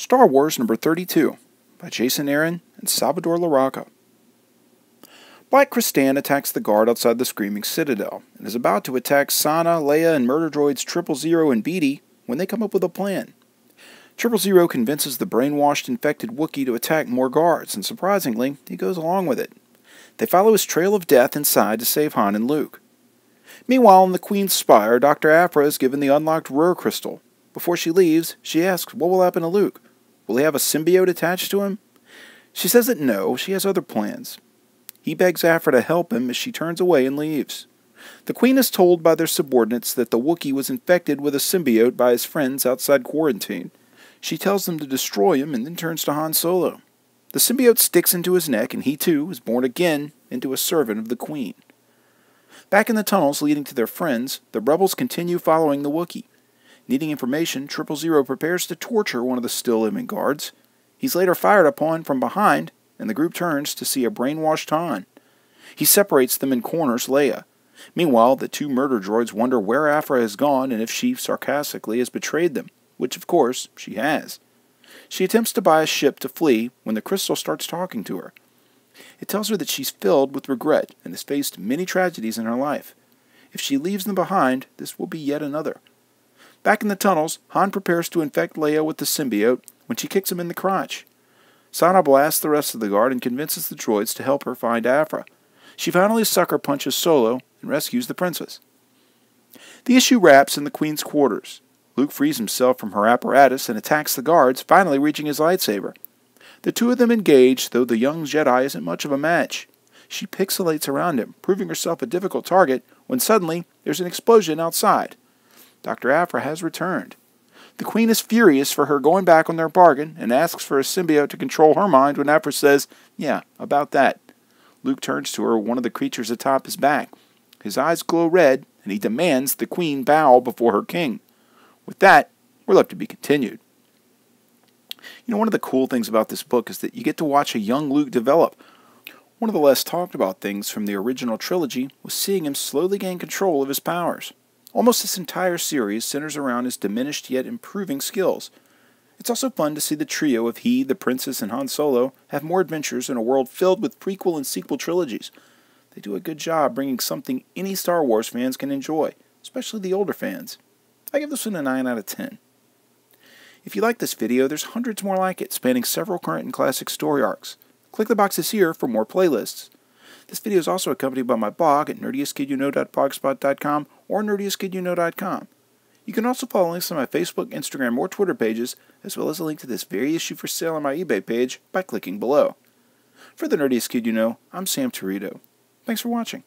Star Wars number 32 by Jason Aaron and Salvador Larroca. Black Krrsantan attacks the guard outside the Screaming Citadel and is about to attack Sana, Leia, and murder droids 000 and Beatty when they come up with a plan. 000 convinces the brainwashed infected Wookiee to attack more guards, and surprisingly, he goes along with it. They follow his trail of death inside to save Han and Luke. Meanwhile, in the Queen's Spire, Dr. Aphra is given the unlocked Rur Crystal. Before she leaves, she asks what will happen to Luke. Will he have a symbiote attached to him? She says that no, she has other plans. He begs Aphra to help him as she turns away and leaves. The Queen is told by their subordinates that the Wookiee was infected with a symbiote by his friends outside quarantine. She tells them to destroy him and then turns to Han Solo. The symbiote sticks into his neck and he too is born again into a servant of the Queen. Back in the tunnels leading to their friends, the rebels continue following the Wookiee. Needing information, 000 prepares to torture one of the still-living guards. He's later fired upon from behind, and the group turns to see a brainwashed Han. He separates them and corners Leia. Meanwhile, the two murder droids wonder where Aphra has gone and if she sarcastically has betrayed them, which of course she has. She attempts to buy a ship to flee when the crystal starts talking to her. It tells her that she's filled with regret and has faced many tragedies in her life. If she leaves them behind, this will be yet another. Back in the tunnels, Han prepares to infect Leia with the symbiote when she kicks him in the crotch. Sana blasts the rest of the guard and convinces the droids to help her find Aphra. She finally sucker punches Solo and rescues the princess. The issue wraps in the Queen's quarters. Luke frees himself from her apparatus and attacks the guards, finally reaching his lightsaber. The two of them engage, though the young Jedi isn't much of a match. She pixelates around him, proving herself a difficult target, when suddenly there's an explosion outside. Dr. Aphra has returned. The Queen is furious for her going back on their bargain and asks for a symbiote to control her mind when Aphra says, "Yeah, about that." Luke turns to her, one of the creatures atop his back. His eyes glow red, and he demands the Queen bow before her king. With that, we're left to be continued. You know, one of the cool things about this book is that you get to watch a young Luke develop. One of the less talked about things from the original trilogy was seeing him slowly gain control of his powers. Almost this entire series centers around his diminished yet improving skills. It's also fun to see the trio of he, the princess, and Han Solo have more adventures in a world filled with prequel and sequel trilogies. They do a good job bringing something any Star Wars fans can enjoy, especially the older fans. I give this one a 9 out of 10. If you like this video, there's hundreds more like it, spanning several current and classic story arcs. Click the boxes here for more playlists. This video is also accompanied by my blog at nerdiestkidyouknow.blogspot.com or nerdiestkidyouknow.com. You can also follow links to my Facebook, Instagram, or Twitter pages, as well as a link to this very issue for sale on my eBay page by clicking below. For the Nerdiest Kid You Know, I'm Sam Torito. Thanks for watching.